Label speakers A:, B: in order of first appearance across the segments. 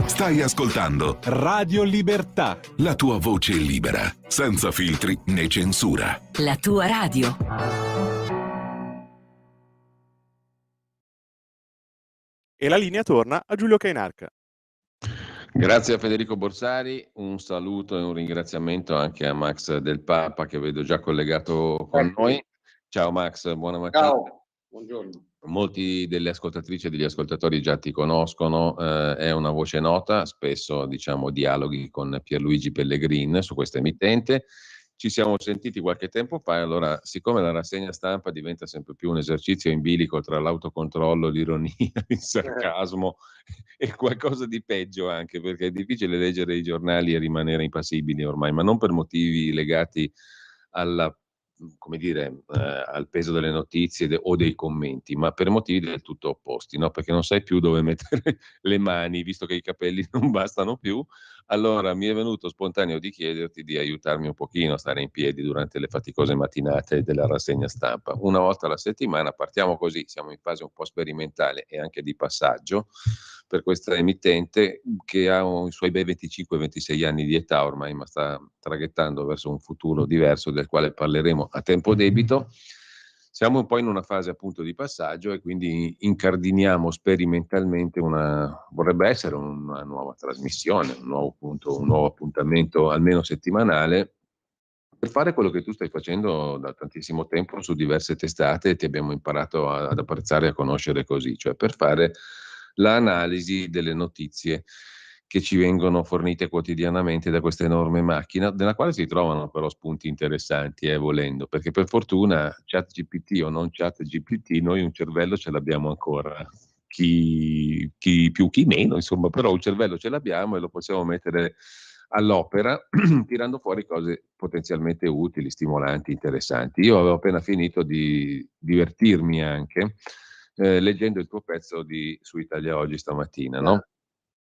A: Stai ascoltando
B: Radio Libertà.
A: la tua voce libera, senza filtri né censura.
C: La tua radio.
B: E la linea torna a Giulio Cainarca.
D: Grazie a Federico Borsari, un saluto e un ringraziamento anche a Max Del Papa che vedo già collegato con noi. Ciao Max, buona mattina.
E: Ciao, buongiorno.
D: Molti delle ascoltatrici e degli ascoltatori già ti conoscono, è una voce nota, spesso diciamo dialoghi con Pierluigi Pellegrin su questa emittente. Ci siamo sentiti qualche tempo fa e allora, siccome la rassegna stampa diventa sempre più un esercizio in bilico tra l'autocontrollo, l'ironia, il sarcasmo e qualcosa di peggio anche, perché è difficile leggere i giornali e rimanere impassibili ormai, ma non per motivi legati alla, come dire, al peso delle notizie o dei commenti, ma per motivi del tutto opposti, no? Perché non sai più dove mettere le mani, visto che i capelli non bastano più. Allora mi è venuto spontaneo di chiederti di aiutarmi un pochino a stare in piedi durante le faticose mattinate della rassegna stampa. Una volta alla settimana partiamo così, siamo in fase un po' sperimentale e anche di passaggio per questa emittente che ha i suoi bei 25-26 anni di età ormai, ma sta traghettando verso un futuro diverso del quale parleremo a tempo debito. Siamo un po' in una fase appunto di passaggio e quindi incardiniamo sperimentalmente vorrebbe essere una nuova trasmissione, un nuovo appuntamento almeno settimanale per fare quello che tu stai facendo da tantissimo tempo su diverse testate e ti abbiamo imparato ad apprezzare e a conoscere così, cioè per fare l'analisi delle notizie che ci vengono fornite quotidianamente da questa enorme macchina, della quale si trovano però spunti interessanti, volendo, perché per fortuna ChatGPT o non ChatGPT, noi un cervello ce l'abbiamo ancora, chi più, chi meno, insomma, però un cervello ce l'abbiamo e lo possiamo mettere all'opera tirando fuori cose potenzialmente utili, stimolanti, interessanti. Io avevo appena finito di divertirmi anche leggendo il tuo pezzo su Italia Oggi stamattina, no?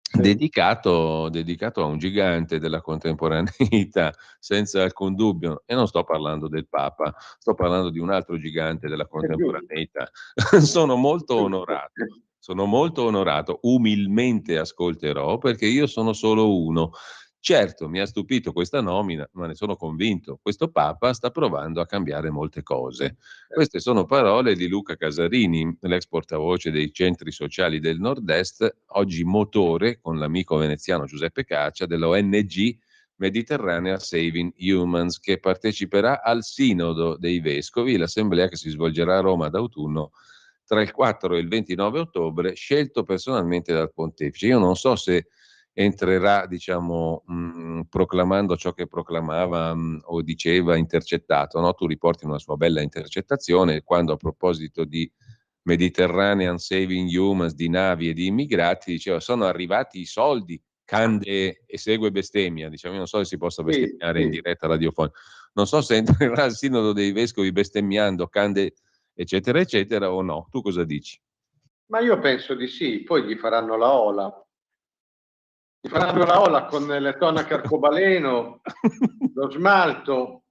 E: Sì.
D: Dedicato a un gigante della contemporaneità, senza alcun dubbio, e non sto parlando del Papa, sto parlando di un altro gigante della contemporaneità. Sono molto onorato, umilmente ascolterò perché io sono solo uno. Certo, mi ha stupito questa nomina, ma ne sono convinto. Questo Papa sta provando a cambiare molte cose. Queste sono parole di Luca Casarini, l'ex portavoce dei centri sociali del Nord-Est, oggi motore con l'amico veneziano Giuseppe Caccia dell'ONG Mediterranea Saving Humans, che parteciperà al Sinodo dei Vescovi, l'assemblea che si svolgerà a Roma d'autunno tra il 4 e il 29 ottobre, scelto personalmente dal pontefice. Io non so se entrerà, diciamo, proclamando ciò che proclamava o diceva intercettato, no? Tu riporti una sua bella intercettazione quando a proposito di Mediterranean Saving Humans, di navi e di immigrati, diceva sono arrivati i soldi, cande e segue bestemmia, diciamo, io non so se si possa bestemmiare in diretta radiofonica, non so se entrerà al Sinodo dei Vescovi bestemmiando, cande eccetera eccetera o no, tu cosa dici?
E: Ma io penso di sì, poi gli faranno la ola. Gli faranno la ola con le tonache arcobaleno, lo smalto,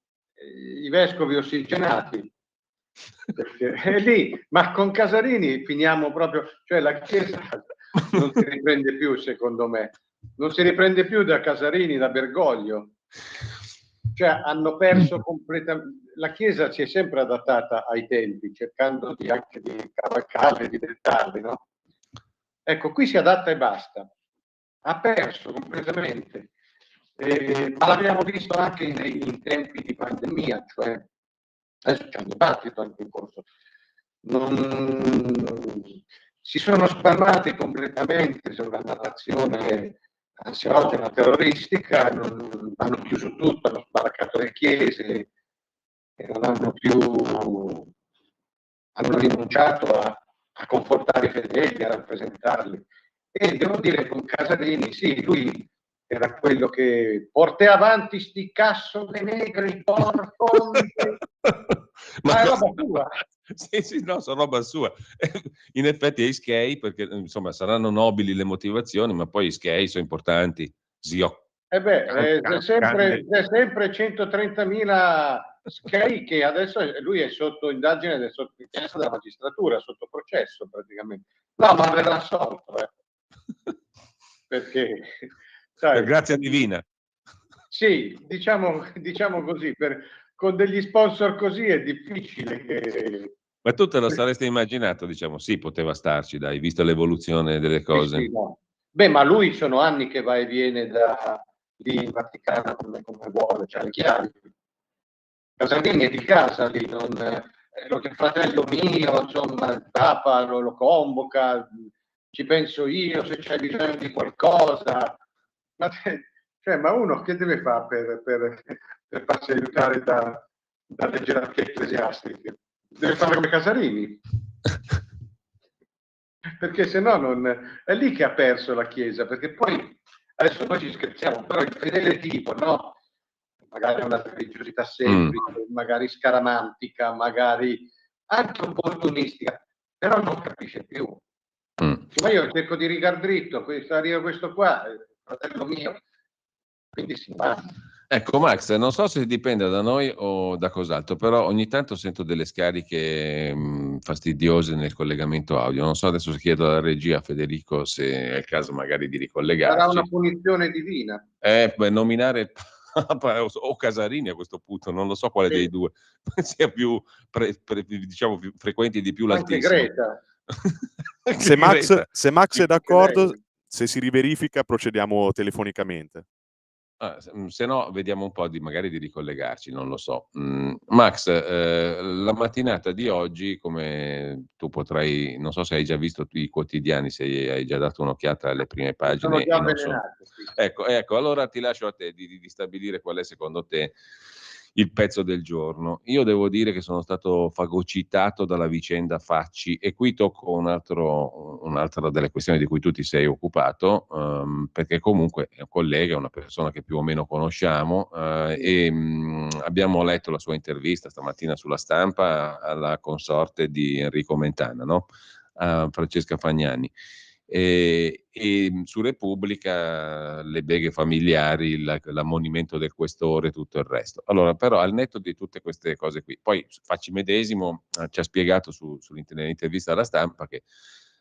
E: i vescovi ossigenati. Perché è lì, ma con Casarini finiamo proprio, cioè la Chiesa non si riprende più, secondo me. Non si riprende più da Casarini, da Bergoglio. Cioè hanno perso completamente. La Chiesa si è sempre adattata ai tempi, cercando anche di cavalcarli, di dettarli, no? Ecco, qui si adatta e basta. Ha perso completamente. Ma l'abbiamo visto anche in tempi di pandemia, cioè adesso c'è un dibattito anche in corso. Si sono spalmati completamente sulla narrazione ansiogena, terroristica, hanno chiuso tutto, hanno sbaraccato le chiese, e non hanno più, hanno rinunciato a confortare i fedeli, a rappresentarli. E devo dire con Casarini, sì, lui era quello che porta avanti sti cazzo de negri, porco. Ma è roba tua.
D: Sì, no, sono roba sua. In effetti è ischei, perché insomma saranno nobili le motivazioni, ma poi ischei sono importanti. Zio.
E: C'è sempre 130.000 schei che adesso lui è sotto indagine, è sotto inchiesta della magistratura, sotto processo praticamente. No, ma verrà assolto. perché
D: Per
E: sai,
D: grazia divina.
E: sì, diciamo così, con degli sponsor così è difficile che...
D: Ma tu te lo saresti immaginato, diciamo, sì, poteva starci, dai, vista l'evoluzione delle
E: Sì,
D: cose.
E: sì, no. Beh, ma lui sono anni che va e viene da lì in Vaticano come vuole, c'ha le chiavi. Casalini è di casa lì, non, il fratello mio, insomma, il Papa lo convoca, ci penso io se c'è bisogno di qualcosa. Ma, cioè, ma uno che deve fare per farsi aiutare dalle gerarchie ecclesiastiche? Deve fare come Casalini. Perché se no non è lì che ha perso la Chiesa, perché poi adesso noi ci scherziamo, però il fedele tipo, no? Magari una religiosità semplice, magari scaramantica, magari anche un po' ottunistica, però non capisce più. Ma io cerco di rigar dritto, arriva questo qua, fratello mio, quindi si va.
D: Ecco Max, non so se dipende da noi o da cos'altro, però ogni tanto sento delle scariche fastidiose nel collegamento audio. Non so adesso se chiedo alla regia, Federico, se è il caso magari di
E: Sarà
D: ricollegarci.
E: una punizione divina.
D: Nominare o Casarini a questo punto, non lo so quale dei due sia più, diciamo, più frequenti di più
E: Anche
D: l'altissimo.
E: Greta.
B: Se Max è d'accordo,
E: lei.
B: se si riverifica, procediamo telefonicamente.
D: Se no vediamo un po' magari di ricollegarci, non lo so. Max, la mattinata di oggi, come tu potrai, non so se hai già visto i quotidiani, se hai già dato un'occhiata alle prime
E: Sono
D: pagine
E: già
D: e non so.
E: avvelenato. Sì.
D: Ecco, allora ti lascio a te di stabilire qual è secondo te il pezzo del giorno. Io devo dire che sono stato fagocitato dalla vicenda Facci e qui tocco un'altra delle questioni di cui tu ti sei occupato, perché comunque è un collega, è una persona che più o meno conosciamo e abbiamo letto la sua intervista stamattina sulla Stampa alla consorte di Enrico Mentana, no? A Francesca Fagnani. E su Repubblica le beghe familiari, l'ammonimento del questore e tutto il resto. Allora, però, al netto di tutte queste cose qui, poi Facci medesimo ci ha spiegato nell'intervista alla Stampa che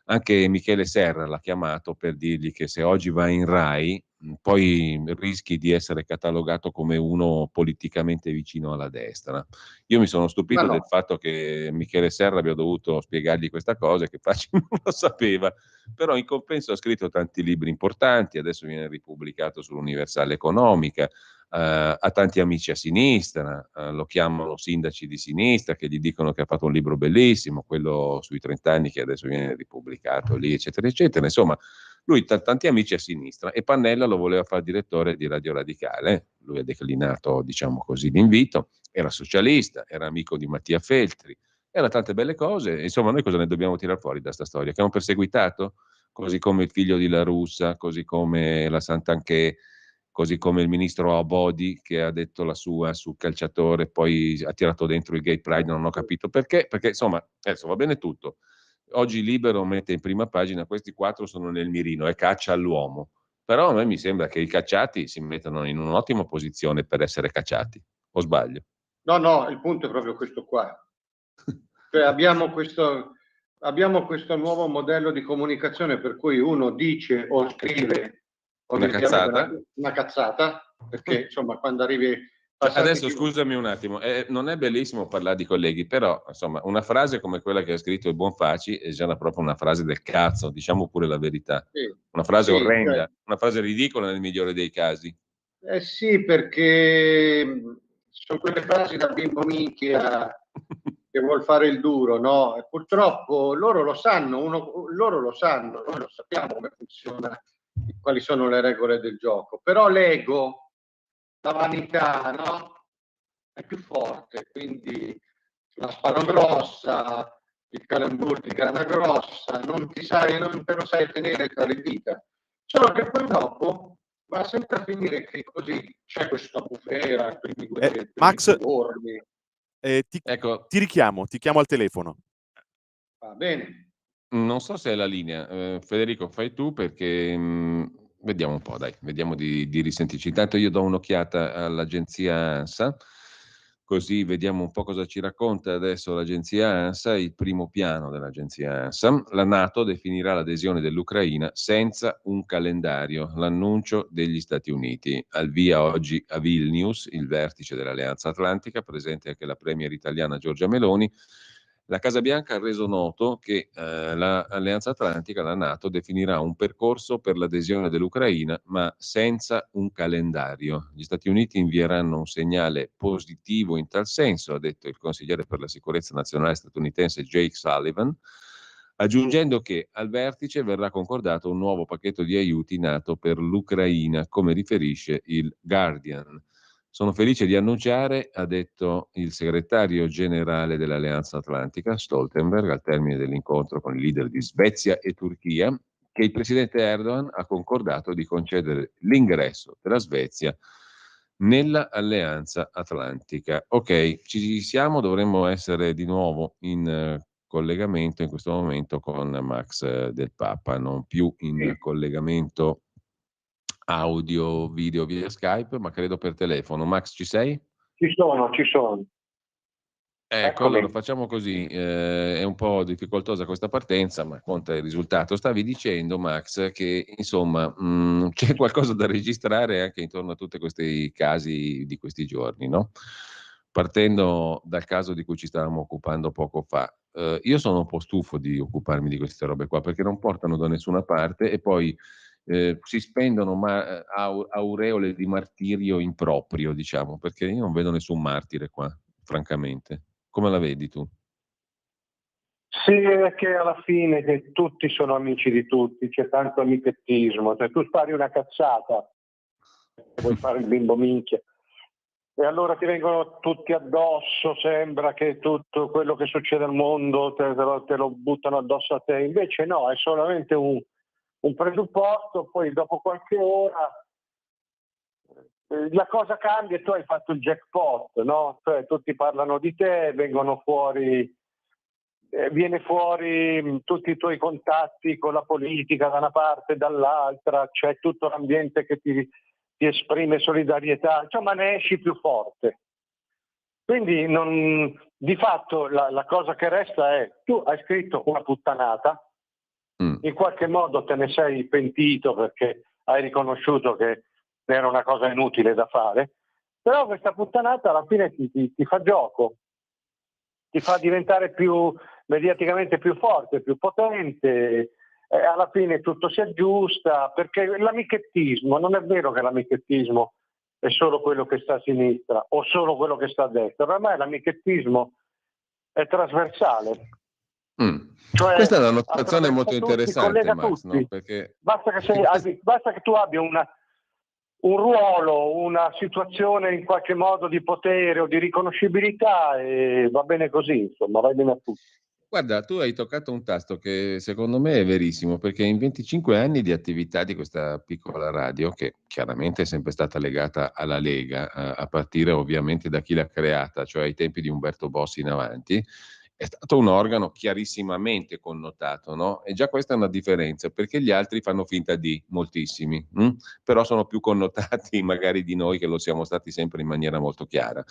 D: anche Michele Serra l'ha chiamato per dirgli che se oggi va in Rai poi rischi di essere catalogato come uno politicamente vicino alla destra. Io mi sono stupito del fatto che Michele Serra abbia dovuto spiegargli questa cosa, che Facci non lo sapeva, però in compenso ha scritto tanti libri importanti, adesso viene ripubblicato sull'Universale Economica, ha tanti amici a sinistra, lo chiamano sindaci di sinistra che gli dicono che ha fatto un libro bellissimo, quello sui 30 anni che adesso viene ripubblicato lì, eccetera, eccetera. Insomma, lui ha tanti amici a sinistra e Pannella lo voleva fare direttore di Radio Radicale, lui ha declinato, diciamo così, l'invito, era socialista, era amico di Mattia Feltri, era tante belle cose, insomma noi cosa ne dobbiamo tirare fuori da sta storia? Che hanno perseguitato? Così come il figlio di La Russa, così come la Santanchè, così come il ministro Abodi che ha detto la sua sul calciatore, poi ha tirato dentro il Gay Pride, non ho capito perché, insomma, adesso va bene tutto. Oggi Libero mette in prima pagina questi 4 sono nel mirino, è caccia all'uomo. Però a me mi sembra che i cacciati si mettano in un'ottima posizione per essere cacciati, o sbaglio?
E: No, il punto è proprio questo qua. Cioè abbiamo questo nuovo modello di comunicazione per cui uno dice o scrive una cazzata, perché insomma quando arrivi...
D: Adesso scusami un attimo, non è bellissimo parlare di colleghi, però insomma una frase come quella che ha scritto il buon Facci è già proprio una frase del cazzo, diciamo pure la verità.
E: Sì,
D: una frase orrenda,
E: cioè,
D: una frase ridicola nel migliore dei casi.
E: Sì, perché sono quelle frasi da bimbo minchia che vuol fare il duro, no? E purtroppo loro lo sanno, noi lo sappiamo come funziona, quali sono le regole del gioco, però l'ego, la vanità, no? È più forte, quindi la sparo grossa, il calambur di grana grossa, non te lo sai tenere tra le dita. Solo che poi dopo va sempre a finire che così c'è questa bufera, quindi
B: Max,
D: ecco,
B: ti chiamo al telefono.
E: Va bene.
D: Non so se è la linea. Federico, fai tu perché vediamo un po', dai, vediamo di risentirci. Intanto io do un'occhiata all'agenzia ANSA. Così vediamo un po' cosa ci racconta adesso l'agenzia ANSA, il primo piano dell'agenzia ANSA. La NATO definirà l'adesione dell'Ucraina senza un calendario, l'annuncio degli Stati Uniti. Al via oggi a Vilnius, il vertice dell'Alleanza Atlantica, presente anche la premier italiana Giorgia Meloni. La Casa Bianca ha reso noto che l'Alleanza Atlantica, la NATO, definirà un percorso per l'adesione dell'Ucraina, ma senza un calendario. Gli Stati Uniti invieranno un segnale positivo in tal senso, ha detto il consigliere per la sicurezza nazionale statunitense Jake Sullivan, aggiungendo che al vertice verrà concordato un nuovo pacchetto di aiuti NATO per l'Ucraina, come riferisce il Guardian. Sono felice di annunciare, ha detto il segretario generale dell'Alleanza Atlantica, Stoltenberg, al termine dell'incontro con i leader di Svezia e Turchia, che il presidente Erdogan ha concordato di concedere l'ingresso della Svezia nella Alleanza Atlantica. Ok, ci siamo, dovremmo essere di nuovo in collegamento in questo momento con Max Del Papa, non più in collegamento audio, video via Skype, ma credo per telefono. Max, ci sei?
E: Ci sono.
D: Ecco,
E: Eccomi.
D: allora facciamo così. È un po' difficoltosa questa partenza, ma conta il risultato. Stavi dicendo, Max, che insomma c'è qualcosa da registrare anche intorno a tutti questi casi di questi giorni, no? Partendo dal caso di cui ci stavamo occupando poco fa. Io sono un po' stufo di occuparmi di queste robe qua perché non portano da nessuna parte e poi si spendono aureole di martirio improprio, diciamo, perché io non vedo nessun martire qua, francamente. Come la vedi tu?
C: Sì, è che alla fine che tutti sono amici di tutti, c'è tanto amichettismo, cioè tu spari una cazzata, vuoi fare il bimbo minchia, e allora ti vengono tutti addosso, sembra che tutto quello che succede al mondo te lo buttano addosso a te, invece no, è solamente un presupposto, poi dopo qualche ora la cosa cambia e tu hai fatto il jackpot, no? Cioè tutti parlano di te, vengono fuori... viene fuori tutti i tuoi contatti con la politica da una parte e dall'altra, c'è tutto l'ambiente che ti esprime solidarietà, insomma ne esci più forte. Quindi di fatto la cosa che resta è tu hai scritto una puttanata, in qualche modo te ne sei pentito perché hai riconosciuto che era una cosa inutile da fare, però questa puttanata alla fine ti fa gioco, ti fa diventare mediaticamente più forte, più potente, alla fine tutto si aggiusta, perché l'amichettismo, non è vero che l'amichettismo è solo quello che sta a sinistra o solo quello che sta a destra, ormai l'amichettismo è trasversale.
D: Cioè, questa è una notazione molto interessante, Max,
C: tutti.
D: No? Perché...
C: basta che tu abbia un ruolo, una situazione in qualche modo di potere o di riconoscibilità e va bene così, insomma, va bene a tutti.
D: Guarda, tu hai toccato un tasto che secondo me è verissimo, perché in 25 anni di attività di questa piccola radio, che chiaramente è sempre stata legata alla Lega, a partire ovviamente da chi l'ha creata, cioè ai tempi di Umberto Bossi in avanti, è stato un organo chiarissimamente connotato, no? E già questa è una differenza, perché gli altri fanno finta di moltissimi, però sono più connotati magari di noi che lo siamo stati sempre in maniera molto chiara.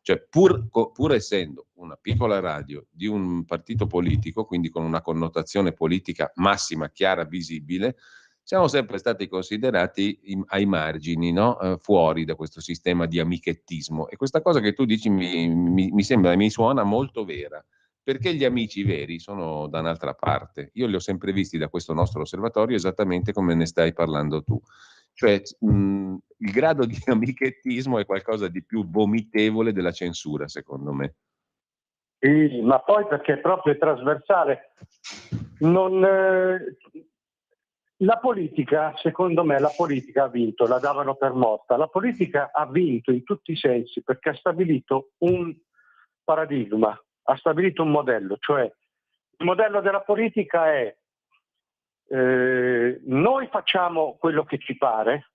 D: Cioè, pur essendo una piccola radio di un partito politico, quindi con una connotazione politica massima, chiara, visibile, siamo sempre stati considerati ai margini, no? Fuori da questo sistema di amichettismo. E questa cosa che tu dici mi sembra, mi suona molto vera, perché gli amici veri sono da un'altra parte. Io li ho sempre visti da questo nostro osservatorio esattamente come ne stai parlando tu. Cioè, il grado di amichettismo è qualcosa di più vomitevole della censura, secondo me.
C: Sì, ma poi perché è proprio trasversale. La politica, secondo me, la politica ha vinto, la davano per morta. La politica ha vinto in tutti i sensi perché ha stabilito un paradigma, ha stabilito un modello, cioè il modello della politica è noi facciamo quello che ci pare,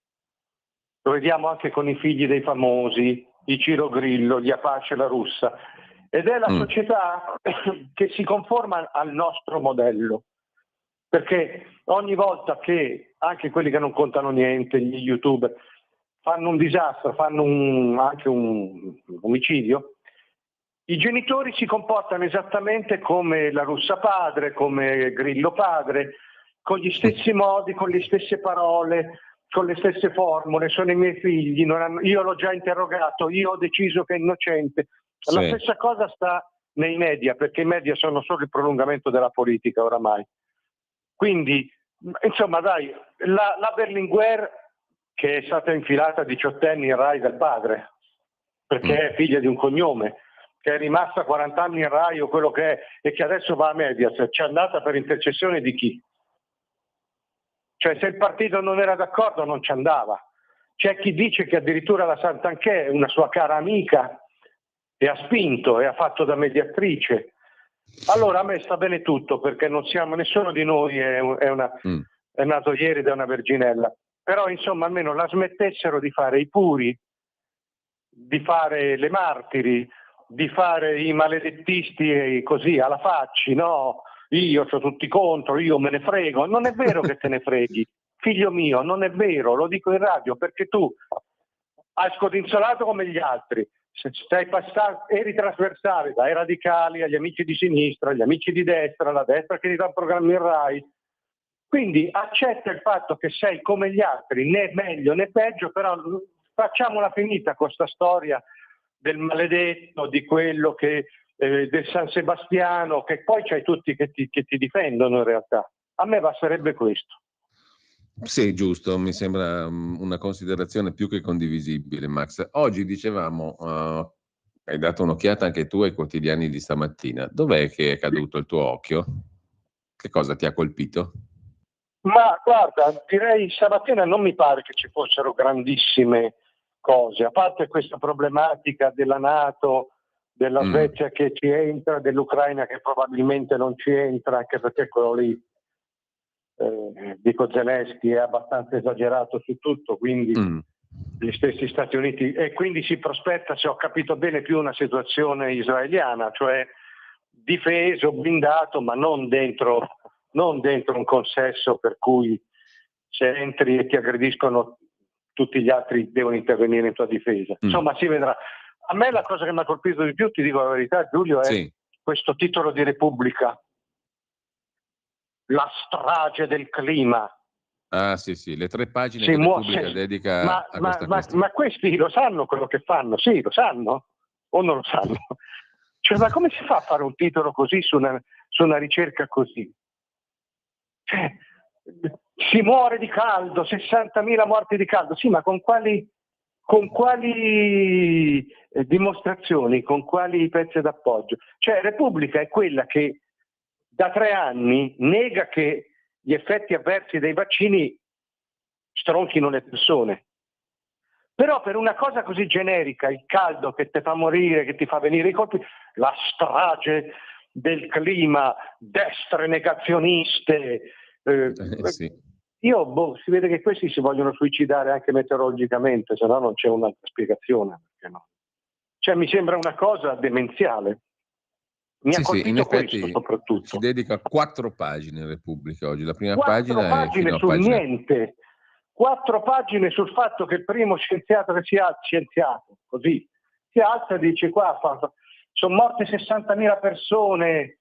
C: lo vediamo anche con i figli dei famosi, i Ciro Grillo, gli Apache, la Russa, ed è la società che si conforma al nostro modello, perché ogni volta che anche quelli che non contano niente, gli youtuber, fanno un disastro, fanno anche un omicidio, I genitori si comportano esattamente come la Russa padre, come Grillo padre, con gli stessi modi, con le stesse parole, con le stesse formule. Sono i miei figli, io l'ho già interrogato, io ho deciso che è innocente. La
D: Sì.
C: stessa cosa sta nei media, perché i media sono solo il prolungamento della politica oramai. Quindi, insomma, dai, la Berlinguer, che è stata infilata a 18 anni in Rai dal padre, perché è figlia di un cognome, che è rimasta 40 anni in Rai o quello che è, e che adesso va a Mediaset, c'è andata per intercessione di chi? Cioè, se il partito non era d'accordo non ci andava. C'è chi dice che addirittura la Santanchè, una sua cara amica, e ha spinto e ha fatto da mediatrice. Allora a me sta bene tutto, perché non siamo, nessuno di noi è nato ieri da una verginella, però insomma almeno la smettessero di fare i puri, di fare le martiri, di fare i maledettisti così alla facci, no? Io c'ho tutti contro, io me ne frego. Non è vero che te ne freghi, figlio mio, non è vero, lo dico in radio, perché tu hai scodinzolato come gli altri, eri trasversale dai radicali agli amici di sinistra, agli amici di destra, la destra che ti dà programmi in Rai. Quindi accetta il fatto che sei come gli altri, né meglio né peggio, però facciamola finita con questa storia del maledetto, di quello che del San Sebastiano, che poi c'hai tutti che ti difendono in realtà. A me basterebbe questo.
D: Sì, giusto, mi sembra una considerazione più che condivisibile, Max. Oggi dicevamo, hai dato un'occhiata anche tu ai quotidiani di stamattina. Dov'è che è caduto il tuo occhio? Che cosa ti ha colpito?
C: Ma guarda, direi stamattina non mi pare che ci fossero grandissime cose, a parte questa problematica della NATO, della Svezia che ci entra, dell'Ucraina che probabilmente non ci entra, anche perché quello lì, dico Zelensky, è abbastanza esagerato su tutto, quindi gli stessi Stati Uniti, e quindi si prospetta, se ho capito bene, più una situazione israeliana, cioè difeso, blindato, ma non dentro un consesso per cui se entri e ti aggrediscono tutti gli altri devono intervenire in tua difesa. Insomma, si vedrà. A me la cosa che mi ha colpito di più, ti dico la verità, Giulio, è questo titolo di Repubblica: la strage del clima.
D: Ah sì, le 3 pagine che Repubblica dedica a questa questione.
C: Ma questi lo sanno quello che fanno? Sì, lo sanno o non lo sanno? Cioè, ma come si fa a fare un titolo così su una ricerca così? Cioè, si muore di caldo, 60.000 morti di caldo. Sì, ma con quali dimostrazioni, con quali pezzi d'appoggio? Cioè, Repubblica è quella che da 3 anni nega che gli effetti avversi dei vaccini stronchino le persone. Però per una cosa così generica, il caldo che ti fa morire, che ti fa venire i colpi, la strage del clima, destre negazioniste. Si vede che questi si vogliono suicidare anche meteorologicamente, se no non c'è un'altra spiegazione. Perché no? Cioè, mi sembra una cosa demenziale. Mi ha colpito
D: in effetti
C: questo soprattutto.
D: si dedica 4 pagine in Repubblica oggi. La prima
C: 4
D: pagina è fino a
C: sul
D: pagina...
C: niente. 4 pagine sul fatto che il primo scienziato che si alza e dice qua sono morte 60.000 persone.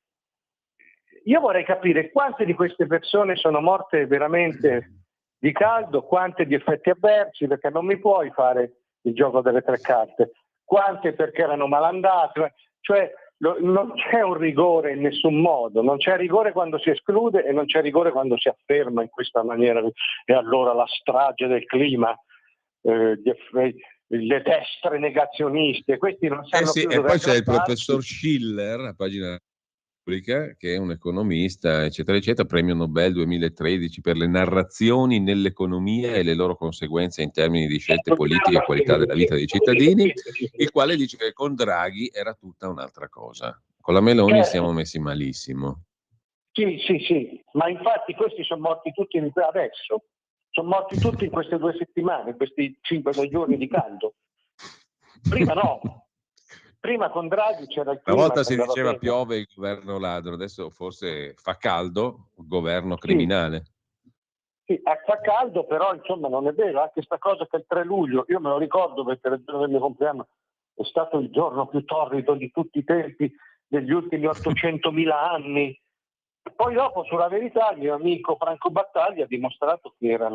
C: Io vorrei capire quante di queste persone sono morte veramente di caldo, quante di effetti avversi, perché non mi puoi fare il gioco delle 3 carte, quante perché erano malandate, cioè non c'è un rigore in nessun modo, non c'è rigore quando si esclude e non c'è rigore quando si afferma in questa maniera. E allora la strage del clima, le destre negazioniste, questi non sanno più dove
D: e poi c'è il
C: aggrapparsi.
D: professor Schiller, a pagina pubblica, che è un economista, eccetera, eccetera, premio Nobel 2013 per le narrazioni nell'economia e le loro conseguenze in termini di scelte politiche e qualità della vita dei cittadini, il quale dice che con Draghi era tutta un'altra cosa. Con la Meloni siamo messi malissimo.
C: Sì, ma infatti questi sono morti tutti adesso, sono morti tutti in queste 2 settimane, in questi 5 giorni di caldo. Prima no. Prima con Draghi c'era il clima.
D: Una volta si diceva bene. Piove il governo ladro, adesso forse fa caldo il governo criminale.
C: Sì, fa caldo, però insomma non è vero, anche sta cosa che il 3 luglio, io me lo ricordo perché era il giorno del mio compleanno, è stato il giorno più torrido di tutti i tempi, degli ultimi 800.000 anni. Poi dopo, sulla verità, il mio amico Franco Battaglia ha dimostrato che era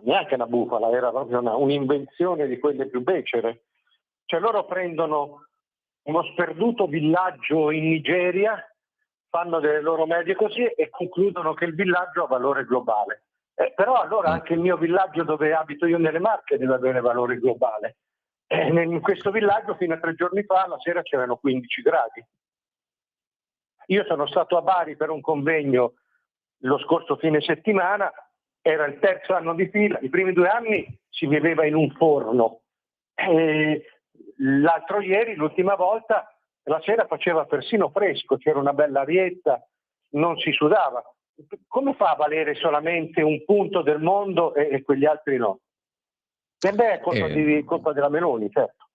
C: neanche una bufala, era proprio un'invenzione di quelle più becere. Cioè loro prendono uno sperduto villaggio in Nigeria, fanno delle loro medie così e concludono che il villaggio ha valore globale. Però allora anche il mio villaggio dove abito io nelle Marche deve avere valore globale. In questo villaggio fino a 3 giorni fa la sera c'erano 15 gradi. Io sono stato a Bari per un convegno lo scorso fine settimana, era il 3° anno di fila, i primi 2 anni si viveva in un forno. L'altro ieri, l'ultima volta, la sera faceva persino fresco, c'era una bella arietta, non si sudava. Come fa a valere solamente un punto del mondo e quegli altri no? E beh, è colpa della Meloni, certo.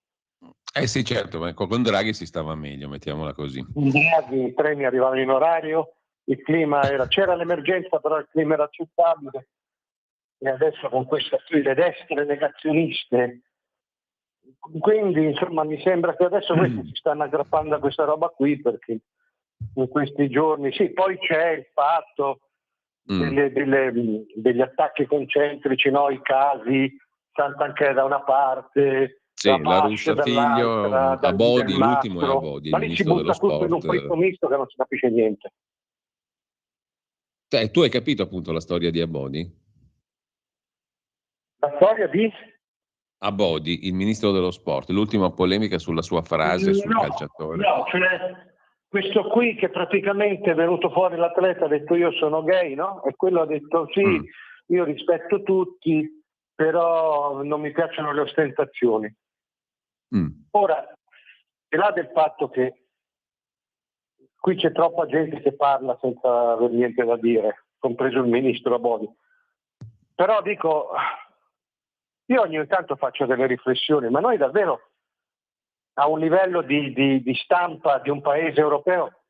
D: Sì, certo, ma con Draghi si stava meglio, mettiamola così.
C: I treni arrivavano in orario, il clima c'era l'emergenza, però il clima era accettabile. E adesso con le destre negazioniste. Quindi, insomma, mi sembra che adesso questi si stanno aggrappando a questa roba qui, perché in questi giorni, sì, poi c'è il fatto degli attacchi concentrici, no? I casi, Santanchè da una parte,
D: sì, la Russa figlio, Abodi, l'ultimo è Abodi, il ministro dello sport. Ma lì si butta tutto in un fritto misto che non si capisce niente. Tu hai capito appunto la storia di Abodi?
C: La storia di?
D: Abodi, il ministro dello sport, l'ultima polemica sulla sua frase sul calciatore.
C: No, cioè questo qui che praticamente è venuto fuori l'atleta, ha detto io sono gay, no? E quello ha detto sì, io rispetto tutti, però non mi piacciono le ostentazioni. Ora, al di là del fatto che qui c'è troppa gente che parla senza aver niente da dire, compreso il ministro Abodi, però dico, io ogni tanto faccio delle riflessioni, ma noi davvero a un livello di stampa di un paese europeo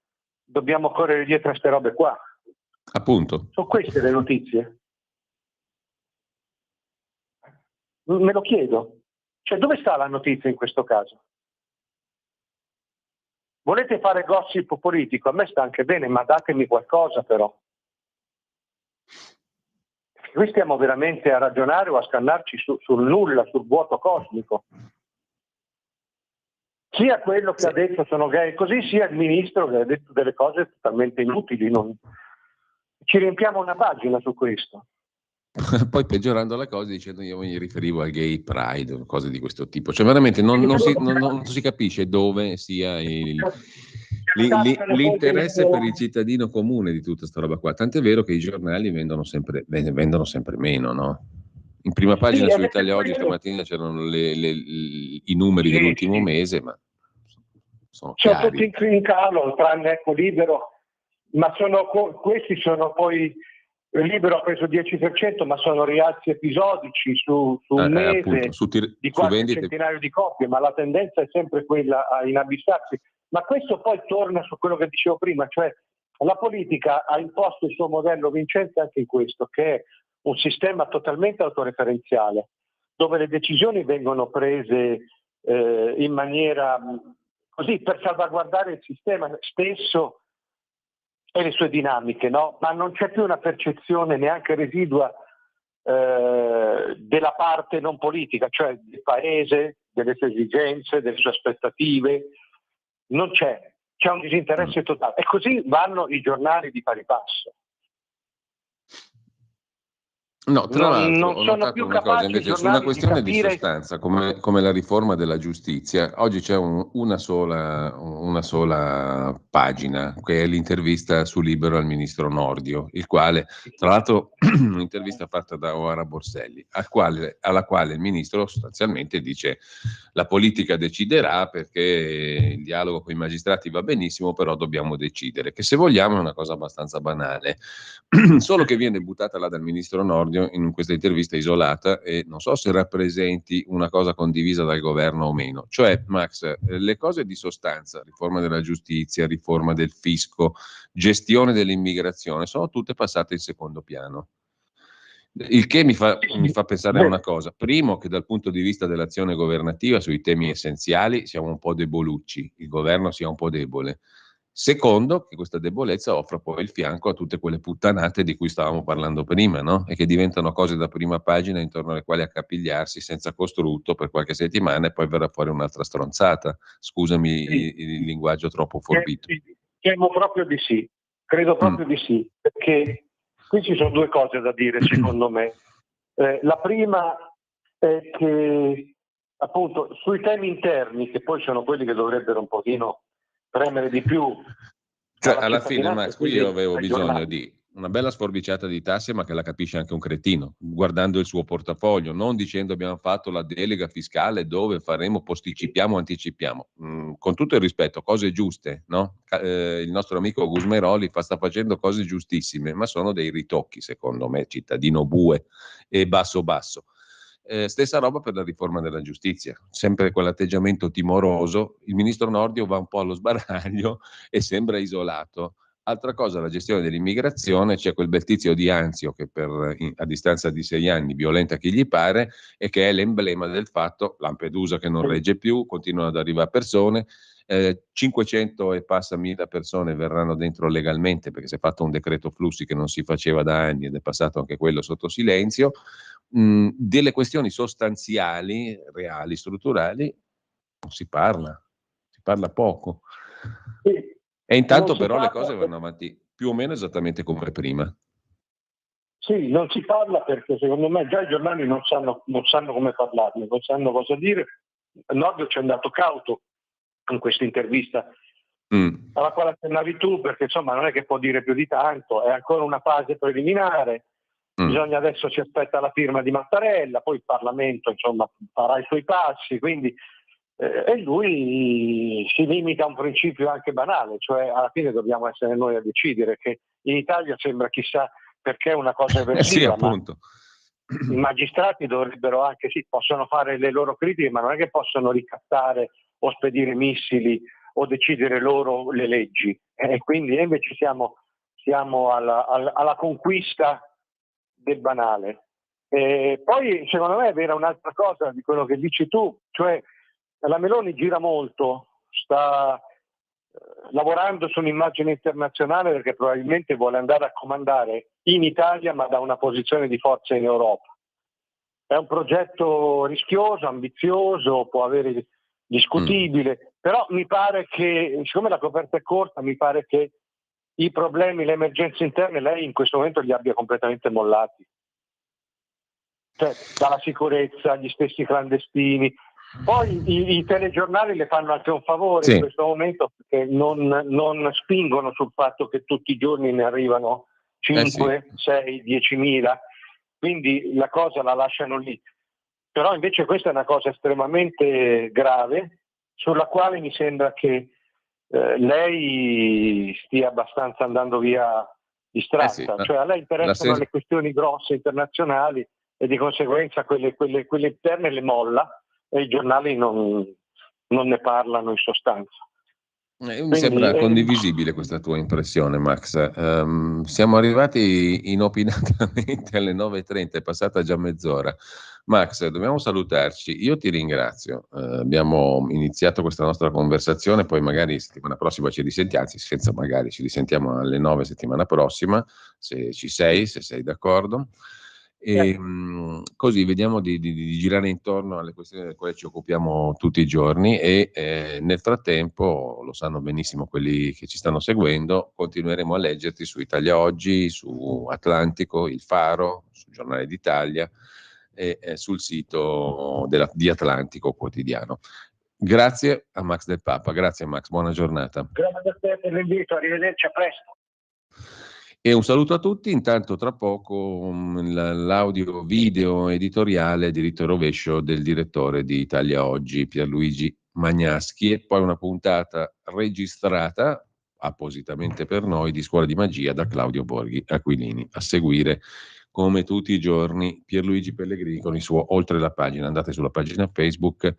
C: dobbiamo correre dietro a queste robe qua?
D: Appunto.
C: Sono queste le notizie? Me lo chiedo. Cioè, dove sta la notizia in questo caso? Volete fare gossip politico? A me sta anche bene, ma datemi qualcosa però. Qui stiamo veramente a ragionare o a scannarci sul nulla, sul vuoto cosmico. Sia quello che ha detto sono gay così, sia il ministro che ha detto delle cose totalmente inutili. Ci riempiamo una pagina su questo.
D: Poi peggiorando le cose dicendo io mi riferivo al gay pride, cose di questo tipo. Cioè veramente non si capisce dove sia l'interesse per il cittadino comune di tutta sta roba qua. Tant'è vero che i giornali vendono sempre meno, no? In prima pagina su Italia Oggi stamattina c'erano i numeri dell'ultimo mese, ma sono chiari.
C: Tutti in calo, tranne Libero, ma questi sono poi... Libero ha preso 10%, ma sono rialzi episodici su un mese
D: appunto,
C: di qualche centinaio di copie, ma la tendenza è sempre quella a inabissarsi. Ma questo poi torna su quello che dicevo prima, cioè la politica ha imposto il suo modello vincente anche in questo, che è un sistema totalmente autoreferenziale, dove le decisioni vengono prese in maniera così per salvaguardare il sistema stesso e le sue dinamiche, no? Ma non c'è più una percezione neanche residua della parte non politica, cioè del paese, delle sue esigenze, delle sue aspettative. Non c'è un disinteresse totale. E così vanno i giornali di pari passo.
D: No, tra l'altro
C: non
D: ho
C: sono
D: notato
C: più
D: una cosa invece su una questione di
C: capire...
D: sostanza come la riforma della giustizia. Oggi c'è una sola pagina che è l'intervista su Libero al ministro Nordio, il quale tra l'altro un'intervista fatta da Oara Borselli, alla quale il ministro sostanzialmente dice la politica deciderà perché il dialogo con i magistrati va benissimo, però dobbiamo decidere, che se vogliamo è una cosa abbastanza banale, solo che viene buttata là dal ministro Nordio in questa intervista isolata e non so se rappresenti una cosa condivisa dal governo o meno. Cioè, Max, le cose di sostanza, riforma della giustizia, riforma del fisco, gestione dell'immigrazione, sono tutte passate in secondo piano. Il che mi fa pensare a una cosa. Primo, che dal punto di vista dell'azione governativa sui temi essenziali siamo un po' debolucci, il governo sia un po' debole. Secondo, che questa debolezza offra poi il fianco a tutte quelle puttanate di cui stavamo parlando prima, no? E che diventano cose da prima pagina intorno alle quali accapigliarsi senza costrutto per qualche settimana e poi verrà fuori un'altra stronzata. Scusami il linguaggio troppo forbito.
C: Temo proprio di sì, credo proprio di sì, perché qui ci sono due cose da dire secondo me. La prima è che appunto sui temi interni, che poi sono quelli che dovrebbero un pochino premere di più.
D: Cioè, alla fine, Max, qui io avevo bisogno di una bella sforbiciata di tasse, ma che la capisce anche un cretino, guardando il suo portafoglio, non dicendo abbiamo fatto la delega fiscale dove faremo, posticipiamo, anticipiamo. Con tutto il rispetto, cose giuste, no? Il nostro amico Gusmeroli sta facendo cose giustissime, ma sono dei ritocchi, secondo me, cittadino bue e basso. Stessa roba per la riforma della giustizia, sempre quell'atteggiamento timoroso. Il ministro Nordio va un po' allo sbaraglio e sembra isolato. Altra cosa, la gestione dell'immigrazione, c'è quel bel tizio di Anzio che a distanza di 6 anni violenta chi gli pare e che è l'emblema del fatto, Lampedusa che non regge più, continuano ad arrivare persone, 500 e passa mila persone verranno dentro legalmente perché si è fatto un decreto flussi che non si faceva da anni ed è passato anche quello sotto silenzio. Delle questioni sostanziali, reali, strutturali, non si parla poco. E intanto però le cose vanno avanti più o meno esattamente come prima.
C: Sì, non si parla perché secondo me già i giornali non sanno come parlarne, non sanno cosa dire. Nordio ci è andato cauto in questa intervista alla quale accennavi tu, perché insomma non è che può dire più di tanto, è ancora una fase preliminare. Bisogna adesso si aspetta la firma di Mattarella, poi il Parlamento insomma farà i suoi passi, quindi e lui si limita a un principio anche banale, cioè alla fine dobbiamo essere noi a decidere, che in Italia sembra chissà perché è una cosa eversiva,
D: sì, appunto.
C: Ma i magistrati dovrebbero anche, sì, possono fare le loro critiche, ma non è che possono ricattare o spedire missili o decidere loro le leggi, e quindi invece siamo alla conquista del banale. Poi secondo me è vera un'altra cosa di quello che dici tu, cioè la Meloni gira molto, sta lavorando su un'immagine internazionale perché probabilmente vuole andare a comandare in Italia ma da una posizione di forza in Europa. È un progetto rischioso, ambizioso, può avere discutibile, però mi pare che, siccome la coperta è corta, mi pare che i problemi, le emergenze interne lei in questo momento li abbia completamente mollati. Cioè, dalla sicurezza, gli stessi clandestini. Poi i telegiornali le fanno anche un favore in questo momento perché non spingono sul fatto che tutti i giorni ne arrivano 5, 6, 10.000, quindi la cosa la lasciano lì. Però invece questa è una cosa estremamente grave sulla quale mi sembra che lei stia abbastanza andando via distratta, cioè a lei interessano le questioni grosse internazionali e di conseguenza quelle interne le molla e i giornali non ne parlano in sostanza.
D: Mi sembra condivisibile questa tua impressione, Max. Siamo arrivati inopinatamente alle 9.30, è passata già mezz'ora. Max, dobbiamo salutarci. Io ti ringrazio. Abbiamo iniziato questa nostra conversazione, poi magari settimana prossima ci risentiamo, anzi senza magari ci risentiamo alle 9 settimana prossima, se ci sei, se sei d'accordo. E così vediamo di girare intorno alle questioni delle quali ci occupiamo tutti i giorni e nel frattempo, lo sanno benissimo quelli che ci stanno seguendo, continueremo a leggerti su Italia Oggi, su Atlantico, Il Faro, sul Giornale d'Italia e sul sito di Atlantico Quotidiano. Grazie a Max Del Papa, grazie Max, buona giornata.
C: Grazie a te per l'invito, arrivederci, a presto.
D: E un saluto a tutti, intanto tra poco l'audio video editoriale diritto e rovescio del direttore di Italia Oggi, Pierluigi Magnaschi, e poi una puntata registrata appositamente per noi di Scuola di Magia da Claudio Borghi Aquilini. A seguire, come tutti i giorni, Pierluigi Pellegrini con il suo Oltre la pagina. Andate sulla pagina Facebook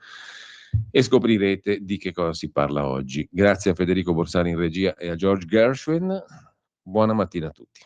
D: e scoprirete di che cosa si parla oggi. Grazie a Federico Borsari in regia e a George Gershwin. Buona mattina a tutti.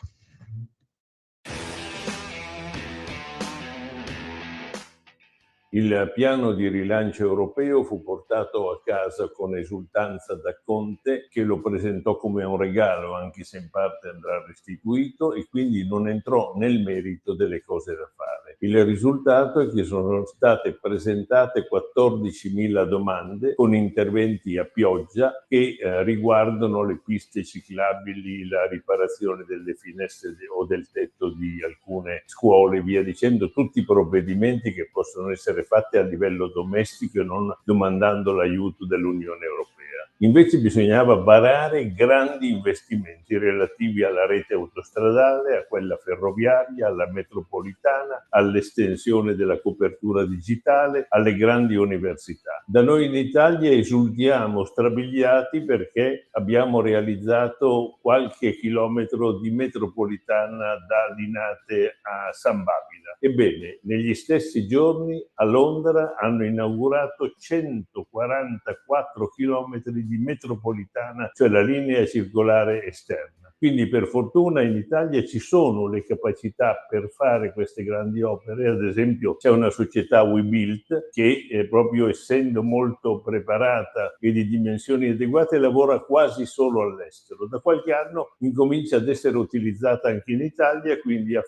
F: Il piano di rilancio europeo fu portato a casa con esultanza da Conte, che lo presentò come un regalo, anche se in parte andrà restituito, e quindi non entrò nel merito delle cose da fare. Il risultato è che sono state presentate 14.000 domande con interventi a pioggia che riguardano le piste ciclabili, la riparazione delle finestre o del tetto di alcune scuole, via dicendo, tutti provvedimenti che possono essere fatti a livello domestico e non domandando l'aiuto dell'Unione Europea. Invece bisognava varare grandi investimenti relativi alla rete autostradale, a quella ferroviaria, alla metropolitana, all'estensione della copertura digitale, alle grandi università. Da noi in Italia esultiamo strabiliati perché abbiamo realizzato qualche chilometro di metropolitana da Linate a San Babila. Ebbene, negli stessi giorni a Londra hanno inaugurato 144 chilometri di metropolitana, cioè la linea circolare esterna. Quindi per fortuna in Italia ci sono le capacità per fare queste grandi opere. Ad esempio c'è una società WeBuilt che proprio essendo molto preparata e di dimensioni adeguate lavora quasi solo all'estero. Da qualche anno incomincia ad essere utilizzata anche in Italia, quindi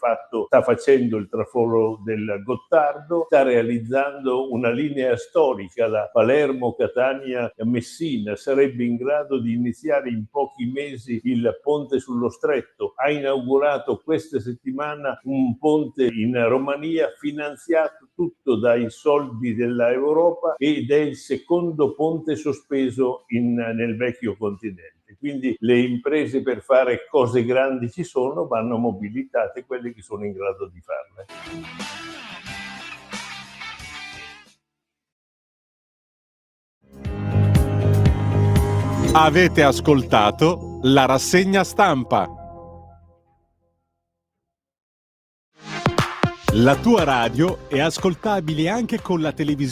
F: sta facendo il traforo del Gottardo, sta realizzando una linea storica, la Palermo-Catania-Messina, sarebbe in grado di iniziare in pochi mesi il ponte sullo stretto. Ha inaugurato questa settimana un ponte in Romania finanziato tutto dai soldi dell'Europa ed è il secondo ponte sospeso nel vecchio continente. Quindi le imprese per fare cose grandi ci sono, vanno mobilitate quelle che sono in grado di farle.
G: Avete ascoltato la rassegna stampa. La tua radio è ascoltabile anche con la televisione